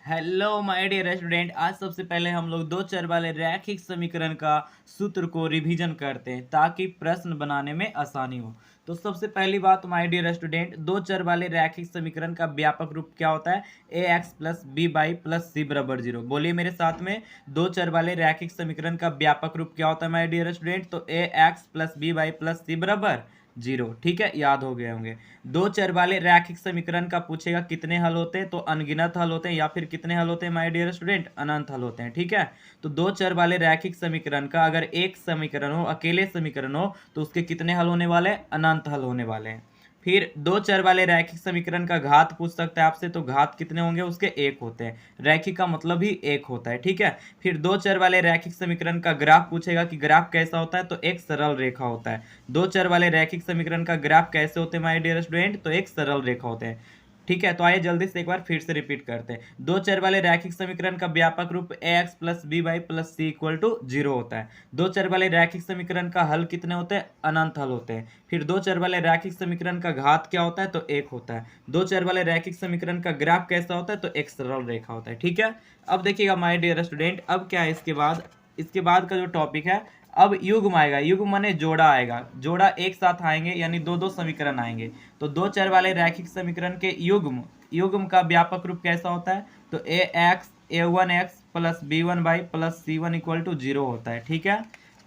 Hello my dear student. आज सबसे पहले हम लोग दो चर वाले रैखिक समीकरण का सूत्र को रिवीजन करते हैं ताकि प्रश्न बनाने में आसानी हो। तो सबसे पहली बात माय डियर स्टूडेंट, दो चर वाले रैखिक समीकरण का व्यापक रूप क्या होता है? A x plus b y plus c बराबर जीरो। बोलिए मेरे साथ में, दो चर वाले रैखिक समीकरण का व्यापक रूप क्या होता है माय डियर स्टूडेंट? तो a x plus b y plus c बराबर जीरो। ठीक है, याद हो गए होंगे। दो चर वाले रैखिक समीकरण का पूछेगा कितने हल होते हैं, तो अनगिनत हल होते हैं, या फिर कितने हल होते हैं माय डियर स्टूडेंट? अनंत हल होते हैं। ठीक है, तो दो चर वाले रैखिक समीकरण का अगर एक समीकरण हो, अकेले समीकरण हो, तो उसके कितने हल होने वाले हैं? अनंत हल होने वाले हैं। फिर दो चर वाले रैखिक समीकरण का घात पूछ सकता है आपसे, तो घात कितने होंगे उसके? एक होते हैं। रैखिक का मतलब ही एक होता है। ठीक है, फिर दो चर वाले रैखिक समीकरण का ग्राफ पूछेगा कि ग्राफ कैसा होता है, तो एक सरल रेखा होता है। दो चर वाले रैखिक समीकरण का ग्राफ कैसे होते हैं माय डियर स्टूडेंट? तो एक सरल रेखा होते हैं। ठीक है, तो आइए जल्दी से एक बार फिर से रिपीट करते हैं। दो चर वाले रैखिक समीकरण का व्यापक रूप a x plus b y plus c equal to zero होता है। दो चर वाले रैखिक समीकरण का हल कितने होते हैं? अनंत हल होते हैं। फिर दो चर वाले रैखिक समीकरण का घात क्या होता है? तो एक होता है। दो चर वाले रैखिक समीकरण का ग्राफ कैसा होता है? तो एक सरल रेखा होता है। ठीक है, अब देखिएगा माय डियर स्टूडेंट, अब क्या है इसके बाद का जो टॉपिक है, अब युग्म आएगा। युग्म माने जोड़ा आएगा। जोड़ा एक साथ आएंगे, यानी दो दो समीकरण आएंगे। तो दो चर वाले रैखिक समीकरण के युग्म का व्यापक रूप कैसा होता है? तो a one x plus b one y plus c one equal to zero होता है। ठीक है,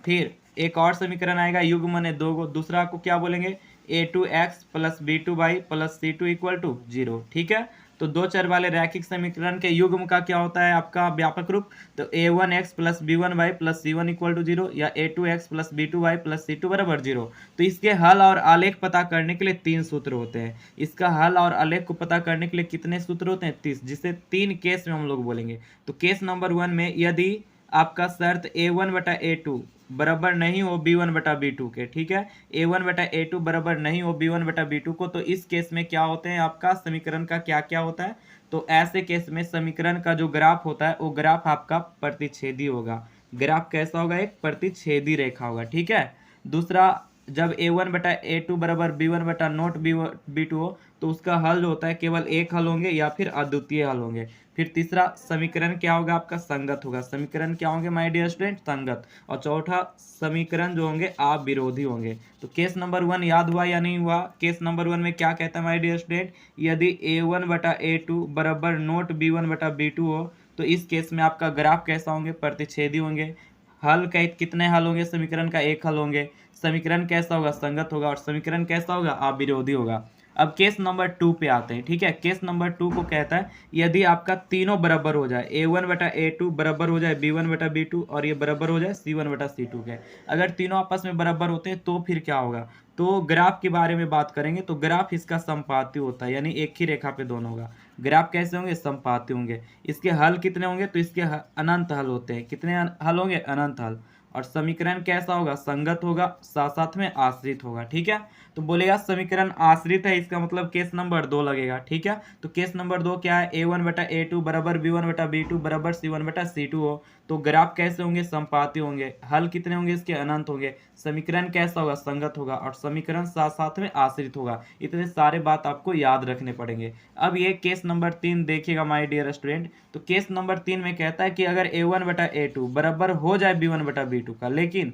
फिर एक और समीकरण आएगा। युग्म माने दो, दूसरा को क्या बोलेंगे? A two x plus b two y plus c two equal to zero. ठीक है, तो दो चर वाले रैखिक समीकरण के युग्म का क्या होता है आपका व्यापक रूप? तो a one x plus b one y plus c one equal to zero, या a two x plus b two y plus c two बराबर जीरो। तो इसके हल और आलेख पता करने के लिए तीन सूत्र होते हैं। इसका हल और आलेख को पता करने के लिए कितने सूत्र होते हैं? 30, जिसे तीन केस में हम लोग बोलेंगे। तो केस नंबर 1 में यदि आपका शर्त ए वन बटा ए टू बराबर नहीं हो बी वन बटा बी टू के, ठीक है, ए वन बटा ए टू बराबर नहीं हो बी वन बटा बी टू को, तो इस केस में क्या होते हैं? आपका समीकरण का क्या क्या होता है? तो ऐसे केस में समीकरण का जो ग्राफ होता है वो ग्राफ आपका प्रतिच्छेदी होगा। ग्राफ कैसा होगा? एक प्रतिच्छेदी रेखा होगा। ठीक है, दूसरा, जब ए वन बटा ए टू बराबर बी वन बटा नोट बी टू हो, तो उसका हल जो होता है केवल एक हल होंगे या फिर अद्वितीय हल होंगे। फिर तीसरा समीकरण क्या होगा? आपका संगत होगा। समीकरण क्या होंगे माय डियर स्टूडेंट? संगत। और चौथा समीकरण जो होंगे आप विरोधी होंगे। तो केस नंबर 1 याद हुआ या नहीं हुआ? केस नंबर 1 में क्या कहता है माय डियर स्टूडेंट? यदि ए वन बटा ए टू बराबर नोट बी वन बटा बी टू हो, तो इस केस में आपका ग्राफ कैसा होंगे? प्रतिच्छेदी होंगे। हल कितने हल होंगे? समीकरण का एक हल होंगे। समीकरण कैसा होगा? संगत होगा। और समीकरण कैसा होगा? अविरोधी होगा। अब केस नंबर 2 पे आते हैं। ठीक है, केस नंबर 2 को कहता है यदि आपका तीनों बराबर हो जाए, ए वन बटा ए टू बराबर हो जाए बी वन बटा बी टू, और ये बराबर हो जाए सी वन बटा सी टू के। अगर तीनों आपस में बराबर होते हैं तो फिर क्या होगा? तो ग्राफ के बारे में बात करेंगे। तो ग्राफ इसका समपाती होता है, यानी एक ही रेखा पे दोनों होगा। ग्राफ कैसे होंगे? समपाती होंगे। इसके हल कितने होंगे? तो इसके अनंत हल होते हैं। कितने हल होंगे? अनंत हल। और समीकरण कैसा होगा? संगत होगा, साथ साथ में आश्रित होगा। ठीक है, तो बोलेगा समीकरण आश्रित है, इसका मतलब केस नंबर 2 लगेगा। ठीक है, तो केस नंबर 2 क्या है? ए वन बटा ए टू बराबर बी वन बटा बी टू बराबर सी वन बटा सी टू हो, तो ग्राफ कैसे होंगे? समपाती होंगे। हल कितने होंगे? इसके अनंत होंगे। समीकरण कैसा होगा? संगत होगा। और समीकरण साथ साथ में आश्रित होगा। इतने सारे बात आपको याद रखने पड़ेंगे। अब ये केस नंबर 3 देखिएगा माय डियर स्टूडेंट। तो केस नंबर 3 में कहता है कि अगर ए वन बटा ए टू बराबर हो जाए बी वन बटा बी टू का, लेकिन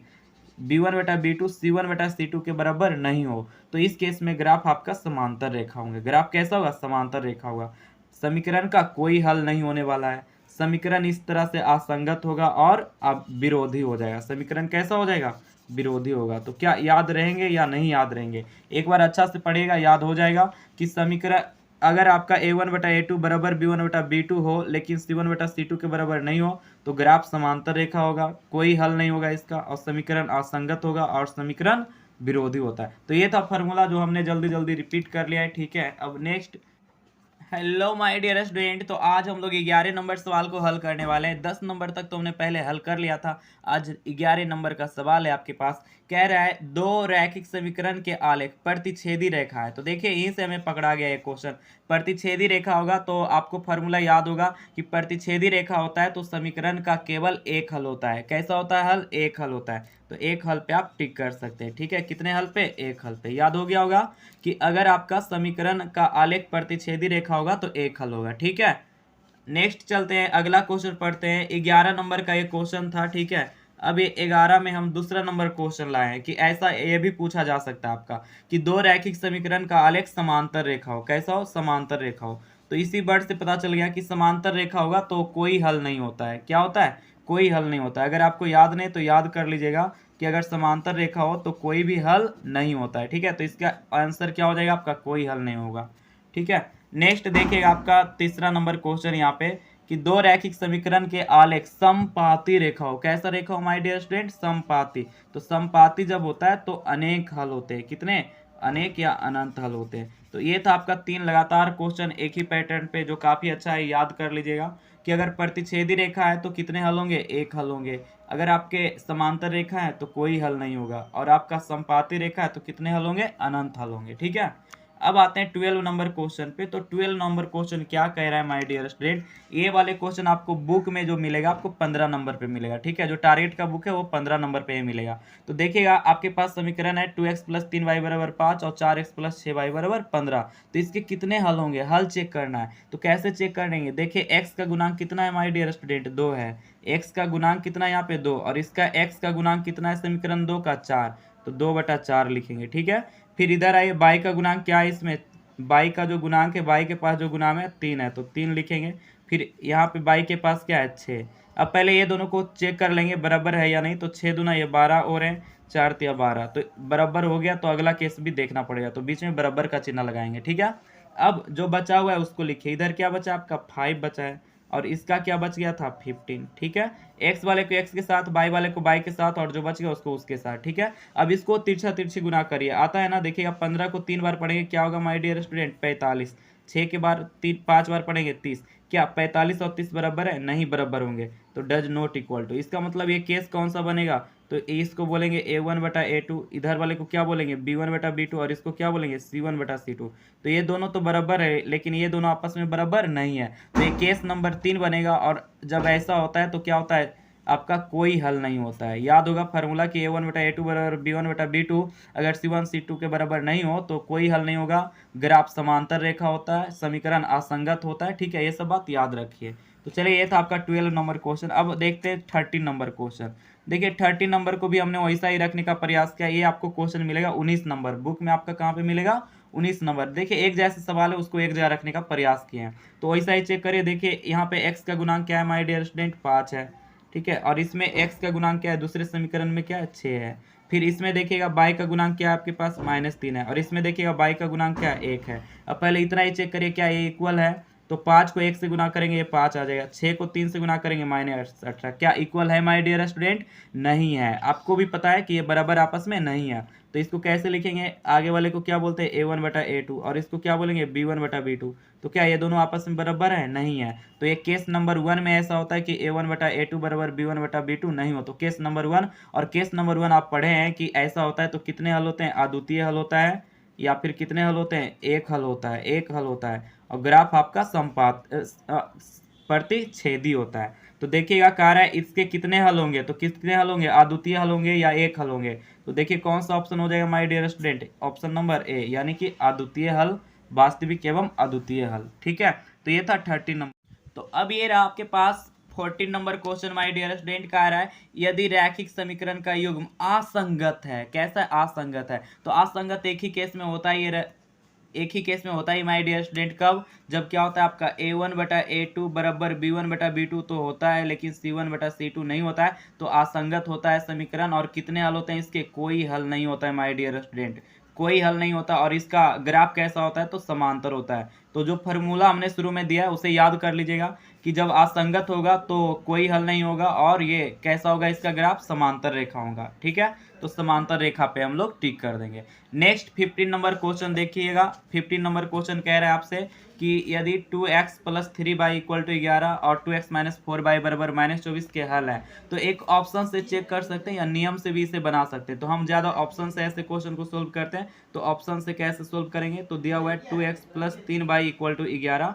बी वन बटा बी टू सी वन बटा सी टू के बराबर नहीं हो, तो इस केस में ग्राफ आपका समांतर रेखा होंगे। ग्राफ कैसा होगा? समांतर रेखा होगा। समीकरण का कोई हल नहीं होने वाला है। समीकरण इस तरह से असंगत होगा और अब विरोधी हो जाएगा। समीकरण कैसा हो जाएगा? विरोधी होगा। तो क्या याद रहेंगे या नहीं याद रहेंगे? एक बार अच्छा से पढ़ेगा, याद हो जाएगा कि समीकरण अगर आपका ए वन बटा ए टू बराबर बी वन बटा बी टू हो, लेकिन सी वन बटा सी टू के बराबर नहीं हो, तो ग्राफ समांतर रेखा होगा, कोई हल नहीं होगा इसका, और समीकरण असंगत होगा और समीकरण विरोधी होता है। तो ये था फॉर्मूला जो हमने जल्दी जल्दी रिपीट कर लिया है। ठीक है, अब next. Hello my dear student, तो आज हम लोग 11 नंबर सवाल को हल करने वाले हैं। 10 नंबर तक तो हमने पहले हल कर लिया था। आज 11 नंबर का सवाल है आपके पास। कह रहा है दो रैखिक समीकरण के आलेख प्रतिच्छेदी रेखा है। तो देखिए यहीं से हमें पकड़ा गया है क्वेश्चन। प्रतिच्छेदी रेखा होगा तो आपको फॉर्मूला याद होगा कि प्रतिच्छेदी रेखा होता है तो समीकरण का केवल एक हल होता है। कैसा होता है हल? एक हल होता है। तो एक हल पे आप टिक कर सकते हैं। ठीक है, कितने हल पे? एक हल पे। याद हो गया होगा कि अगर आपका समीकरण का आलेख प्रतिच्छेदी रेखा होगा तो एक हल होगा। ठीक है, नेक्स्ट चलते हैं, अगला क्वेश्चन पढ़ते हैं। 11 नंबर का एक क्वेश्चन था, ठीक है। अब ये 11 में हम दूसरा नंबर क्वेश्चन लाए हैं कि ऐसा ये भी पूछा जा सकता है आपका कि दो रैखिक समीकरण का आलेख समांतर रेखा हो। कैसा हो? समांतर रेखा हो। तो इसी वर्ड से पता चल गया कि समांतर रेखा होगा तो कोई हल नहीं होता है। क्या होता है? कोई हल नहीं होता है। अगर आपको याद नहीं तो याद कर लीजिएगा कि अगर समांतर रेखा हो तो कोई भी हल नहीं होता है, ठीक है। तो इसका आंसर क्या हो जाएगा आपका? कोई हल नहीं होगा, ठीक है। नेक्स्ट देखिएगा आपका तीसरा नंबर क्वेश्चन यहाँ पे कि दो रैखिक समीकरण के आलेख समपाती रेखा हो। कैसा रेखा हो माय डियर स्टूडेंट? समपाती। तो समपाती जब होता है तो अनेक हल होते हैं। कितने? अनेक या अनंत हल होते हैं। तो ये था आपका 3 लगातार क्वेश्चन एक ही पैटर्न पे, जो काफी अच्छा है। याद कर लीजिएगा कि अगर प्रतिच्छेदी रेखा है तो कितने हल होंगे? एक हल होंगे। अगर आपके समांतर रेखा है तो कोई हल नहीं होगा, और आपका समपाती रेखा है तो कितने हल होंगे? अनंत हल होंगे, ठीक है। अब आते हैं 12 नंबर क्वेश्चन पे। तो 12 नंबर क्वेश्चन क्या कह रहा है माय डियर स्टूडेंट? ये वाले क्वेश्चन आपको बुक में जो मिलेगा आपको 15 नंबर पे मिलेगा, ठीक है। जो टारगेट का बुक है वो 15 नंबर पे ही मिलेगा। तो देखिएगा आपके पास समीकरण है 2x प्लस 3y बराबर 5 और 4x प्लस 6y बराबर 15। तो इसके कितने हल होंगे? हल चेक करना है। तो कैसे चेक करेंगे? देखिए x का गुणांक कितना है माय डियर स्टूडेंट? 2 है। x का गुणांक कितना है यहाँ पे? 2। और इसका x का गुणांक कितना है समीकरण 2 का? 4। तो 2/4 लिखेंगे, ठीक है। फिर इधर आइए, बाई का गुणांक क्या है इसमें? बाई का जो गुणांक है, बाई के पास जो गुणांक है 3 है, तो 3 लिखेंगे। फिर यहाँ पे बाई के पास क्या है? 6। अब पहले ये दोनों को चेक कर लेंगे बराबर है या नहीं। तो 6 दूना ये 12 और है, 4 तिया 12, तो बराबर हो गया। तो अगला केस भी देखना पड़ेगा, तो बीच में बराबर का चिन्ह लगाएंगे, ठीक है। अब जो बचा हुआ है उसको लिखिए। इधर क्या बचा आपका? 5 बचा है, और इसका क्या बच गया था? 15, ठीक है। एक्स वाले को एक्स के साथ, बाई वाले को बाई के साथ, और जो बच गया उसको उसके साथ, ठीक है। अब इसको तिरछा तिरछी गुना करिए, आता है ना। देखिएगा 15 को 3 बार पढ़ेंगे, क्या होगा माय डियर स्टूडेंट? 45। 6 के बार 5 बार पढ़ेंगे, 30। क्या 45 और 30 बराबर है? नहीं बराबर होंगे, तो डज नॉट इक्वल टू। इसका मतलब ये केस कौन सा बनेगा? तो इसको बोलेंगे a1/a2, इधर वाले को क्या बोलेंगे? b1/b2, और इसको क्या बोलेंगे? c1/c2। तो ये दोनों तो बराबर है, लेकिन ये दोनों आपस में बराबर नहीं है। तो ये केस नंबर 3 बनेगा। और जब ऐसा होता है तो क्या होता है? आपका कोई हल नहीं होता है। याद होगा फार्मूला कि a1/a2 बराबर b1/b2। अगर c1 c2 के बराबर नहीं हो तो कोई हल नहीं होगा। ग्राफ समांतर रेखा होता है, समीकरण असंगत होता है, ठीक है। ये सब बात याद रखिए। तो चलिए, ये था आपका 12 नंबर क्वेश्चन। अब देखते हैं 13 नंबर क्वेश्चन। देखिए 13 नंबर को भी हमने वैसा ही रखने का प्रयास किया। ये आपको क्वेश्चन मिलेगा 19 नंबर, बुक में आपका कहाँ पे मिलेगा? 19 नंबर। देखिए एक जैसे सवाल है उसको एक जगह रखने का प्रयास किए हैं, तो वैसा ही चेक करिए। देखिए यहाँ पे x का गुणांक क्या है माय डियर स्टूडेंट? 5 है, ठीक है। और इसमें x का गुणांक क्या है? दूसरे समीकरण में क्या है? 6 है। फिर इसमें देखिएगा y का गुणांक क्या है आपके पास? -3 है। और इसमें देखिएगा y का गुणांक क्या है? 1 है। अब पहले इतना ही चेक करिए, क्या ये इक्वल है? तो 5 को 1 से गुना करेंगे, ये 5 आ जाएगा। 6 को 3 से गुना करेंगे, -18। क्या इक्वल है माय डियर स्टूडेंट? नहीं है। आपको भी पता है कि ये बराबर आपस में नहीं है। तो इसको कैसे लिखेंगे? आगे वाले को क्या बोलते हैं? a1/a2, और इसको क्या बोलेंगे? b1/b2। तो क्या ये दोनों आपस में बराबर है? नहीं है। तो ये केस नंबर 1 में ऐसा होता है कि a1/a2 बराबर b1/b2 नहीं हो। तो केस नंबर 1 और केस नंबर 1 आप पढ़े हैं कि ऐसा होता है तो कितने हल होते हैं? अद्वितीय हल होता है, या फिर कितने हल होते हैं? एक हल होता है, एक हल होता है। और ग्राफ आपका प्रतिच्छेदी होता है। तो देखिएगा कह रहा है इसके कितने हल होंगे? तो कितने हल होंगे? अद्वितीय हल होंगे या एक हल होंगे? तो देखिए कौन सा ऑप्शन हो जाएगा my dear student? Option number A, यानी कि अद्वितीय हल, वास्तविक एवं अद्वितीय हल, ठीक है। तो ये था 13 नंबर। तो अब ये रहा आपके पास 14 number question my dear student. कह रहा है यदि रैखिक समीकरण का युग्म असंगत है। कैसा है? असंगत है। तो असंगत एक ही केस में होता है, ये एक ही केस में होता है माय डियर स्टूडेंट। कब? जब क्या होता है आपका a1/a2 बराबर b1/b2 तो होता है, लेकिन c1/c2 नहीं होता है। तो असंगत होता है समीकरण। और कितने हल होते हैं इसके? कोई हल नहीं होता है माय डियर स्टूडेंट, कोई हल नहीं होता। और इसका ग्राफ कैसा होता है? तो समांतर होता है। तो जो फॉर्मूला हमने शुरू में दिया है उसे याद कर लीजिएगा कि जब असंगत होगा तो कोई हल नहीं होगा, और ये कैसा होगा? इसका ग्राफ समांतर रेखा होगा, ठीक है। तो समांतर रेखा पे हम लोग टिक कर देंगे। नेक्स्ट 15 नंबर क्वेश्चन देखिएगा। 15 नंबर क्वेश्चन कह रहा है आपसे कि यदि 2x plus 3y equal to 11 और 2x माइनस 4y बराबर -24 के हल है। तो एक ऑप्शन से चेक कर सकते हैं या नियम से भी इसे बना सकते हैं। तो हम ज्यादा ऑप्शन से ऐसे क्वेश्चन को सोल्व करते हैं। तो ऑप्शन से कैसे सोल्व करेंगे? तो दिया हुआ है 2x plus 3y equal to 11,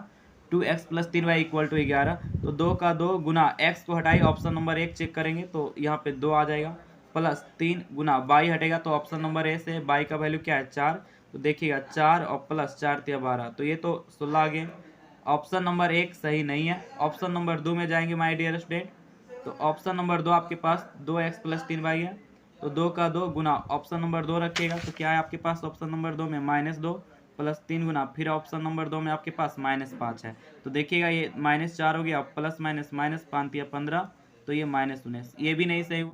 2x plus 3y equal to 11। तो 2 का 2 गुना x को हटाइए, ऑप्शन नंबर 1 चेक करेंगे तो यहाँ पे 2 आ जाएगा, प्लस 3 गुना y हटेगा तो ऑप्शन नंबर ए से y का वैल्यू क्या है? 4। तो देखिएगा 4 और प्लस 4 तिया 12, तो ये तो 16 आ गए। ऑप्शन नंबर 1 सही नहीं है। ऑप्शन नंबर 2 में जाएंगे माय डियर स्टूडेंट, तो ऑप्शन नंबर 2 आपके पास 2x प्लस 3y है, तो 2 का 2 गुना ऑप्शन नंबर 2 रखिएगा, तो क्या है आपके पास ऑप्शन नंबर 2 में -2 प्लस 3 गुना फिर ऑप्शन नंबर 2 में आपके पास -5 है। तो देखिएगा ये -4 हो गया, प्लस माइनस माइनस 5 या 15, तो ये -19, ये भी नहीं सही।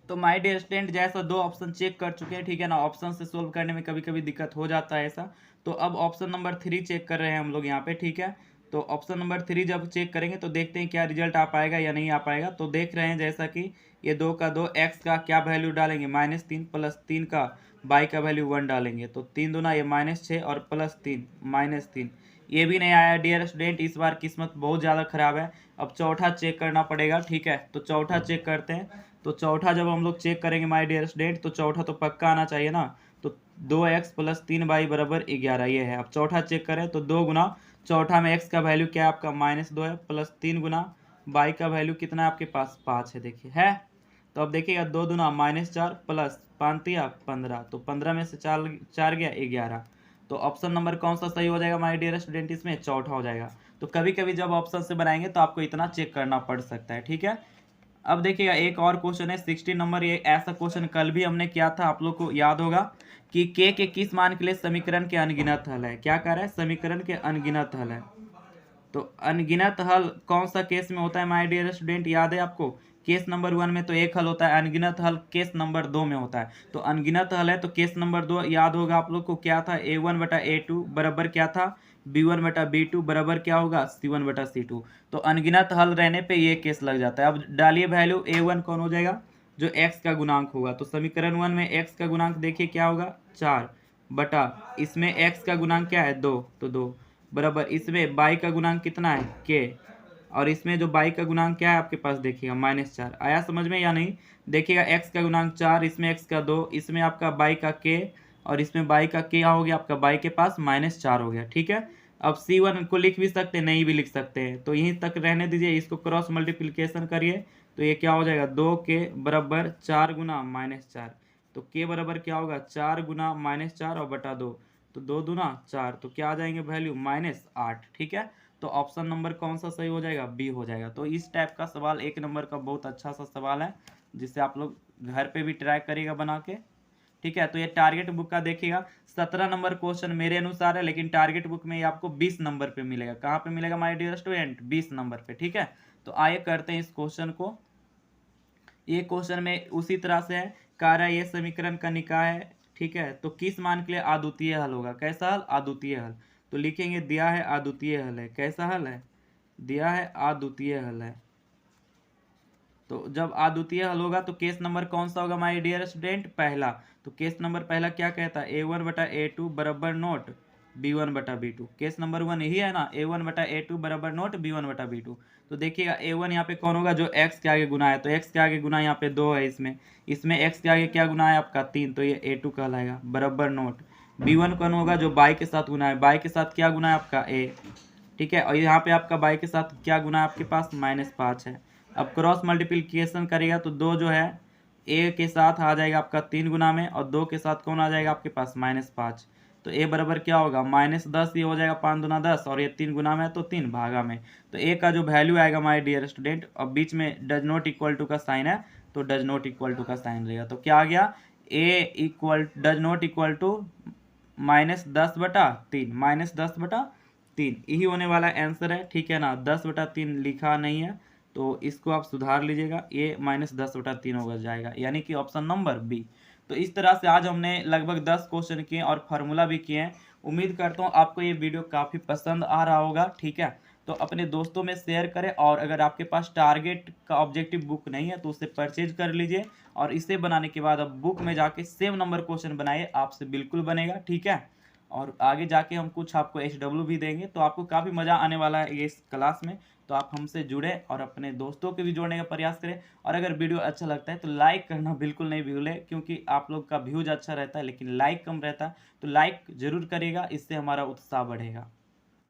तो माय डियर स्टूडेंट जैसा 2 ऑप्शन चेक कर चुके हैं, ठीक है ना। ऑप्शन से सोल्व करने में कभी कभी दिक्कत हो जाता है ऐसा। तो अब ऑप्शन नंबर 3 चेक कर रहे हैं हम लोग यहाँ पे, ठीक है। तो ऑप्शन नंबर 3 जब चेक करेंगे तो देखते हैं क्या रिजल्ट आ पाएगा या नहीं आ पाएगा। तो देख रहे हैं जैसा कि ये 2 का 2 x का क्या वैल्यू डालेंगे -3 प्लस 3 का y का वैल्यू 1 डालेंगे, तो 3 दूना ये -6 और प्लस 3 -3, ये भी नहीं आया डियर स्टूडेंट। इस बार किस्मत बहुत ज़्यादा खराब है। अब चौथा चेक करना पड़ेगा, ठीक है। तो चौथा चेक करते हैं। तो चौथा जब हम लोग चेक करेंगे माय डियर स्टूडेंट, तो चौथा तो पक्का आना चाहिए ना। तो 2x प्लस 3y बराबर 11, ये है। अब चौथा चेक करें तो 2 गुना चौथा में x का वैल्यू क्या है आपका -2 है, प्लस 3 गुना y का वैल्यू कितना है आपके पास 5 है, देखिए है। तो अब देखिएगा 2 दूना -4 प्लस 5 या 15, तो 15 में से 4 गया 11। तो ऑप्शन नंबर कौन सा सही हो जाएगा माय डियर स्टूडेंट, इसमें चौथा हो जाएगा। तो कभी कभी जब ऑप्शन से बनाएंगे तो आपको इतना चेक करना पड़ सकता है, ठीक है। अब देखिएगा एक और क्वेश्चन है 16 नंबर। ये ऐसा क्वेश्चन कल भी हमने किया था, आप लोग को याद होगा कि के किस मान के लिए समीकरण के अनगिनत हल है। क्या कह रहा है, समीकरण के अनगिनत हल है। तो अनगिनत हल कौन सा केस में होता है माय डियर स्टूडेंट, याद है आपको। केस नंबर 1 में तो एक हल होता है, अनगिनत हल केस नंबर 2 में होता है। तो अनगिनत हल है तो केस नंबर 2 याद होगा आप लोग को, क्या था, a1/a2 बराबर क्या था, b1/b2 बराबर क्या होगा, c1/c2। तो अनगिनत हल रहने पे ये केस लग जाता है। अब डालिए वैल्यू, a1 कौन हो जाएगा, जो x का गुणांक होगा। तो समीकरण 1 में x का गुणांक देखिए क्या होगा 4 बटा, इसमें x का गुणांक क्या है 2, तो 2 बराबर इसमें बाई का गुणांक कितना है k, और इसमें जो बाई का गुणांक क्या है आपके पास देखिएगा -4। आया समझ में या नहीं। देखिएगा x का गुणांक 4, इसमें x का 2, इसमें आपका बाई का k, और इसमें बाई का क्या हो गया आपका, बाई के पास -4 हो गया, ठीक है। अब c1 को लिख भी सकते हैं, नहीं भी लिख सकते हैं, तो यहीं तक रहने दीजिए। इसको क्रॉस मल्टीप्लिकेशन करिए तो ये क्या हो जाएगा 2k बराबर 4 गुना -4। तो k बराबर क्या होगा 4 गुना -4 और बटा 2, तो 2 दूना 4, तो क्या आ जाएंगे वैल्यू -8, ठीक है। तो ऑप्शन नंबर कौन सा सही हो जाएगा, बी हो जाएगा। तो इस टाइप का सवाल 1 नंबर का बहुत अच्छा सा सवाल है, जिसे आप लोग घर पे भी ट्राई करिएगा बना के, ठीक है। तो ये टारगेट बुक का देखिएगा 17 नंबर क्वेश्चन मेरे अनुसार है, लेकिन टारगेट बुक में ये आपको 20 नंबर पे मिलेगा। कहाँ पे मिलेगा माय डियर स्टूडेंट, 20 नंबर पे, ठीक है। तो आइए करते हैं इस क्वेश्चन को। ये क्वेश्चन में उसी तरह से है, कह रहा है ये समीकरण का निकाय है, ठीक है। तो किस मान के लिए अद्वितीय हल होगा, कैसा हल, अद्वितीय हल। तो लिखेंगे दिया है अद्वितीय हल है, कैसा हल है, दिया है अद्वितीय हल है। तो जब अद्वितीय हल होगा तो केस नंबर कौन सा होगा माय डियर स्टूडेंट, पहला। तो केस नंबर पहला क्या कहता है, a1/a2 बराबर नोट b1/b2। केस नंबर 1 यही है ना, a1/a2 बराबर नोट b1/b2। तो देखिएगा a1 यहाँ पे कौन होगा, जो x के आगे गुना है, तो x के आगे गुना यहाँ पे 2 है, इसमें x के आगे क्या गुना है आपका 3, तो ये a2 कहलाएगा बराबर नोट। b1 कौन होगा, जो बाई के साथ गुना है, बाई के साथ क्या गुना है आपका a, ठीक है। और यहाँ पे आपका बाई के साथ क्या गुना है आपके पास -5 है। अब क्रॉस मल्टीप्लिकेशन करेगा तो 2 जो है ए के साथ आ जाएगा आपका 3 गुना में, और 2 के साथ कौन आ जाएगा आपके पास -5। तो ए बराबर क्या होगा -10, ये हो जाएगा 5 दूना 10, और ये 3 गुना में है तो 3 भागा में। तो ए का जो वैल्यू आएगा माय डियर स्टूडेंट, अब बीच में डज नॉट इक्वल टू का साइन है, तो डज नॉट इक्वल टू का साइन रहेगा। तो क्या आ गया, a equal does not equal to -10/3, -10/3 यही होने वाला आंसर है, ठीक है ना। 10/3 लिखा नहीं है, तो इसको आप सुधार लीजिएगा, ये -10/3 हो जाएगा, यानी कि ऑप्शन नंबर बी। तो इस तरह से आज हमने लगभग 10 क्वेश्चन किए और फार्मूला भी किए हैं। उम्मीद करता हूँ आपको ये वीडियो काफ़ी पसंद आ रहा होगा, ठीक है। तो अपने दोस्तों में शेयर करें, और अगर आपके पास टारगेट का ऑब्जेक्टिव बुक नहीं है तो उसे परचेज कर लीजिए, और इसे बनाने के बाद अब बुक में जाके सेम नंबर क्वेश्चन बनाइए, आपसे बिल्कुल बनेगा, ठीक है। और आगे जाके हम कुछ आपको HW भी देंगे, तो आपको काफ़ी मज़ा आने वाला है ये इस क्लास में। तो आप हमसे जुड़ें और अपने दोस्तों के भी जोड़ने का प्रयास करें। और अगर वीडियो अच्छा लगता है तो लाइक करना बिल्कुल नहीं भूलें, क्योंकि आप लोग का व्यूज अच्छा रहता है लेकिन लाइक कम रहता है। तो लाइक ज़रूर करिएगा, इससे हमारा उत्साह बढ़ेगा।